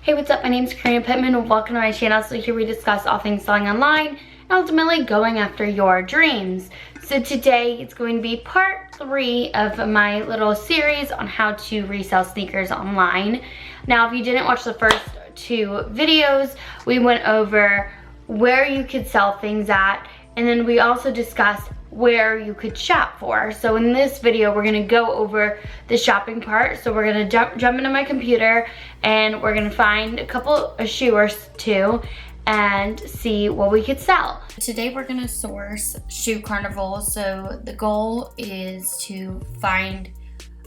Hey, what's up? My name is Karrina Pitman and welcome to my channel. So here we discuss all things selling online and ultimately going after your dreams. So today it's going to be part 3 of my little series on how to resell sneakers online. Now, if you didn't watch the first 2 videos, we went over where you could sell things at, and then we also discussed where you could shop for. So in this video, we're gonna go over the shopping part. So we're gonna jump into my computer and we're gonna find a shoe or 2 and see what we could sell. Today we're gonna source Shoe Carnival. So the goal is to find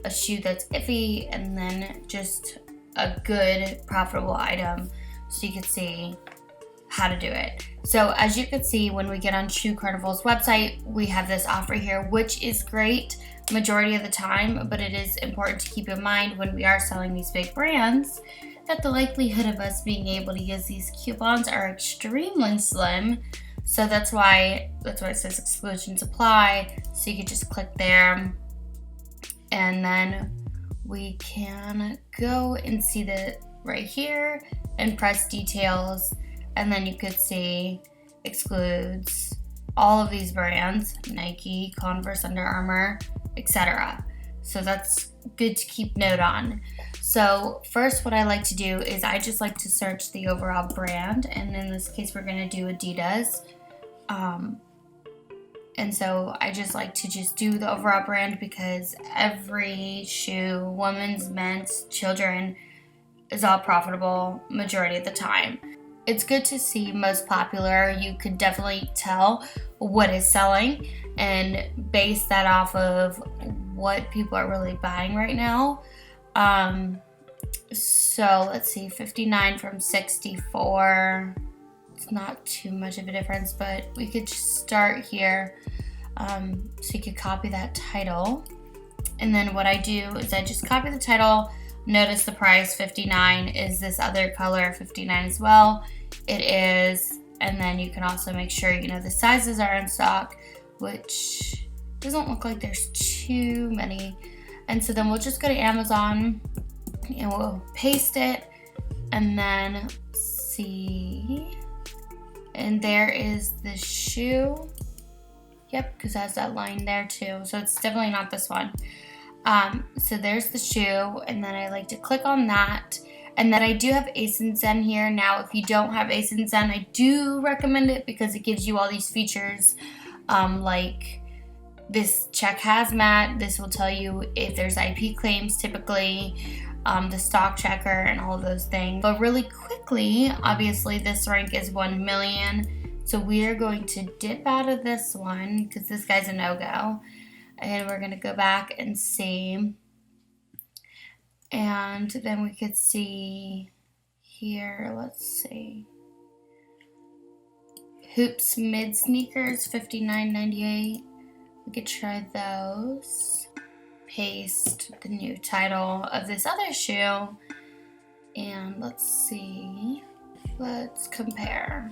a shoe that's iffy and then just a good profitable item so you can see how to do it. So as you can see, when we get on Shoe Carnival's website, we have this offer here, which is great majority of the time, but it is important to keep in mind when we are selling these big brands that the likelihood of us being able to use these coupons are extremely slim. So that's why it says exclusions apply. So you can just click there and then we can go and see the right here and press details. And then you could see excludes all of these brands, Nike, Converse, Under Armour, etc. So that's good to keep note on. So first what I like to do is I just like to search the overall brand. And in this case, we're gonna do Adidas. And so I just like to just do the overall brand because every shoe, women's, men's, children, is all profitable majority of the time. It's good to see most popular. You could definitely tell what is selling and base that off of what people are really buying right now. So let's see, 59 from 64. It's not too much of a difference, but we could just start here. So you could copy that title. And then what I do is I just copy the title. Notice the price, 59, is this other color 59 as well? It is. And then you can also make sure the sizes are in stock, which doesn't look like there's too many. And so then we'll just go to Amazon and we'll paste it and then see. And there is the shoe. Yep, because it has that line there too. So it's definitely not this one. So there's the shoe, and then I like to click on that. And then I do have ASIN here. Now, if you don't have ASIN, I do recommend it because it gives you all these features, like this check hazmat. This will tell you if there's IP claims typically, the stock checker, and all of those things. But really quickly, obviously, this rank is 1 million. So we are going to dip out of this one because this guy's a no-go. And we're going to go back and see. And then we could see here, let's see. Hoops mid sneakers, $59.98. We could try those. Paste the new title of this other shoe. And let's see. Let's compare.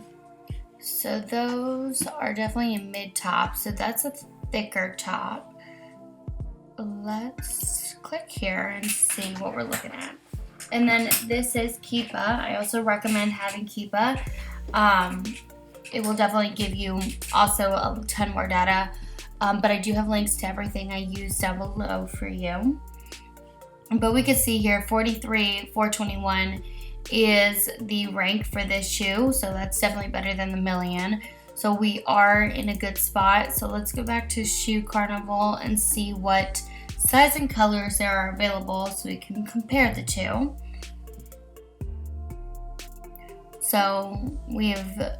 So those are definitely a mid top. So that's a thicker top. Let's click here and see what we're looking at. And then this is Keepa. I also recommend having Keepa. It will definitely give you also a ton more data. But I do have links to everything I use down below for you. But we can see here 43, 421 is the rank for this shoe. So that's definitely better than the million. So we are in a good spot. So let's go back to Shoe Carnival and see what size and colors there are available so we can compare the two. So we have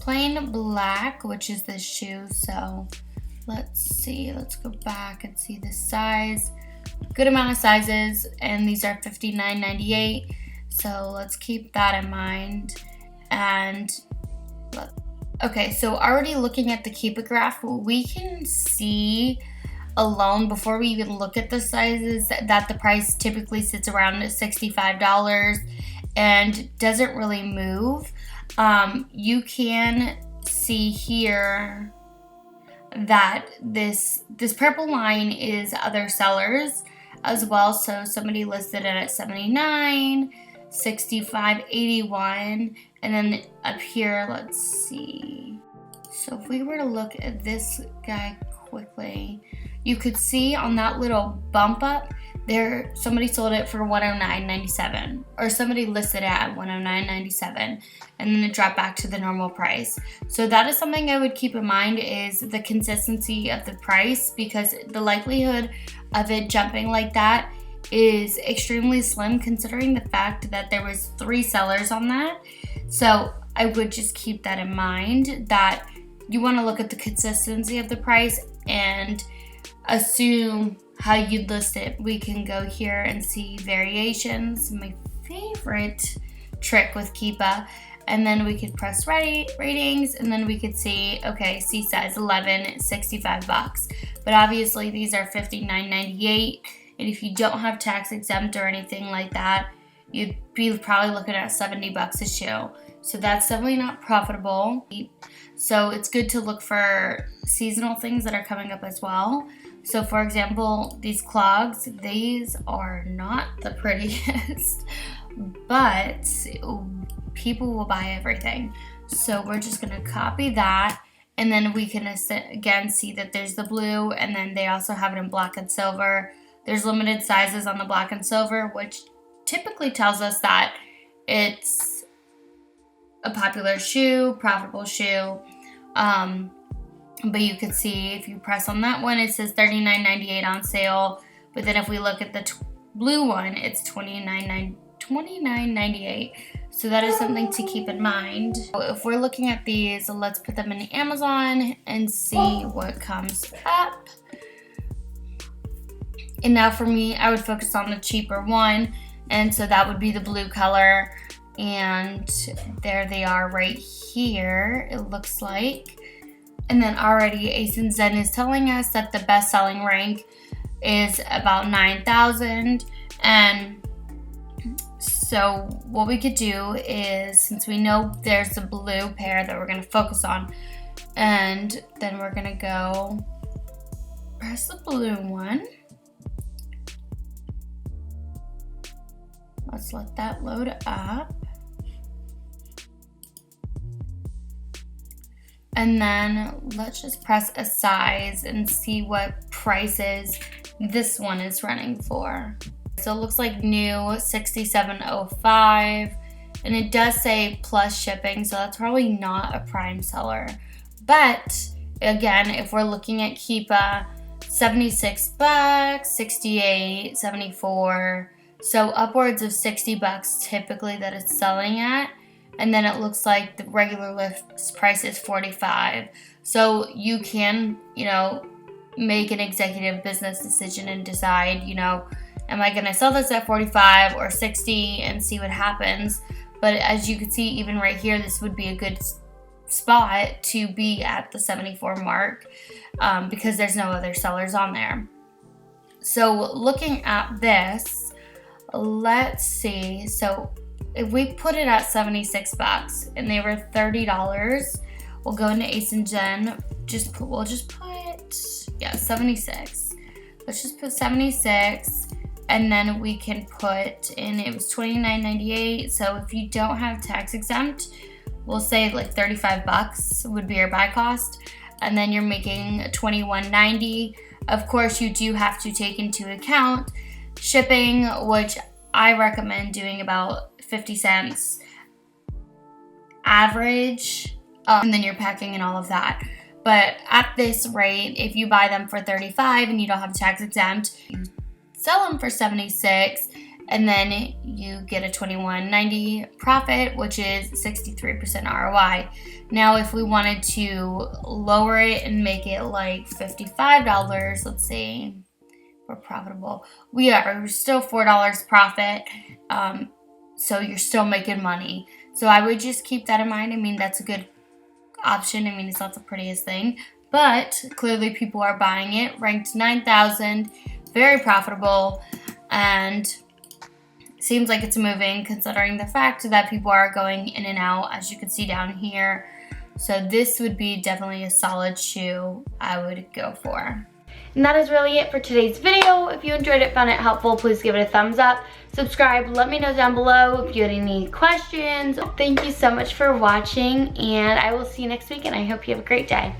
plain black, which is this shoe. So let's see, let's go back and see the size. Good amount of sizes, and these are $59.98. So let's keep that in mind. And okay, so already looking at the Keepa graph, we can see alone before we even look at the sizes that the price typically sits around $65 and doesn't really move. You can see here that this purple line is other sellers as well. So somebody listed it at 79, 65.81, and then up here, let's see. So if we were to look at this guy quickly, you could see on that little bump up there, somebody sold it for $109.97, or somebody listed it at $109.97, and then it dropped back to the normal price. So that is something I would keep in mind, is the consistency of the price, because the likelihood of it jumping like that is extremely slim, considering the fact that there was 3 sellers on that. So I would just keep that in mind, that you want to look at the consistency of the price and assume how you'd list it. We can go here and see variations, my favorite trick with Keepa, and then we could press ratings, and then we could see, okay, C size 11, $65. But obviously these are $59.98, and if you don't have tax exempt or anything like that, you'd be probably looking at $70 a shoe. So that's definitely not profitable. So it's good to look for seasonal things that are coming up as well. So for example, these clogs, these are not the prettiest, but people will buy everything. So we're just gonna copy that, and then we can again see that there's the blue, and then they also have it in black and silver. There's limited sizes on the black and silver, which typically tells us that it's a popular shoe, profitable shoe. But you can see if you press on that one, it says $39.98 on sale. But then if we look at the blue one, it's $29.98. So that is something to keep in mind. So if we're looking at these, let's put them in Amazon and see what comes up. And now for me, I would focus on the cheaper one. And so that would be the blue color. And there they are right here, it looks like. And then already Ace and Zen is telling us that the best selling rank is about 9,000. And so what we could do is, since we know there's a blue pair that we're gonna focus on, and then we're gonna go press the blue one. Let's let that load up. And then let's just press a size and see what prices this one is running for. So it looks like new, $67.05, and it does say plus shipping, so that's probably not a prime seller. But again, if we're looking at Keepa, $76, 68, 74, so upwards of $60 typically that it's selling at. And then it looks like the regular list price is $45. So you can, make an executive business decision and decide, am I gonna sell this at 45 or 60 and see what happens. But as you can see, even right here, this would be a good spot to be at the 74 mark because there's no other sellers on there. So looking at this, let's see. So if we put it at $76 and they were $30, we'll go into Ace and Jen. We'll just put 76. Let's just put 76, and then we can put in, it was $29.98. So if you don't have tax exempt, we'll say like $35 would be your buy cost, and then you're making $21.90. Of course, you do have to take into account shipping, which I recommend doing about 50 cents average, and then you're packing and all of that. But at this rate, if you buy them for $35 and you don't have tax exempt, you sell them for $76, and then you get a $21.90 profit, which is 63% ROI. Now, if we wanted to lower it and make it like $55, let's see, we're profitable. We're still $4 profit. So you're still making money. So I would just keep that in mind. I mean, that's a good option. I mean, it's not the prettiest thing, but clearly people are buying it. Ranked 9,000, very profitable, and seems like it's moving considering the fact that people are going in and out, as you can see down here. So this would be definitely a solid shoe I would go for. And that is really it for today's video. If you enjoyed it, found it helpful, please give it a thumbs up. subscribe. Let me know down below if you had any questions. Thank you so much for watching, and I will see you next week, and I hope you have a great day.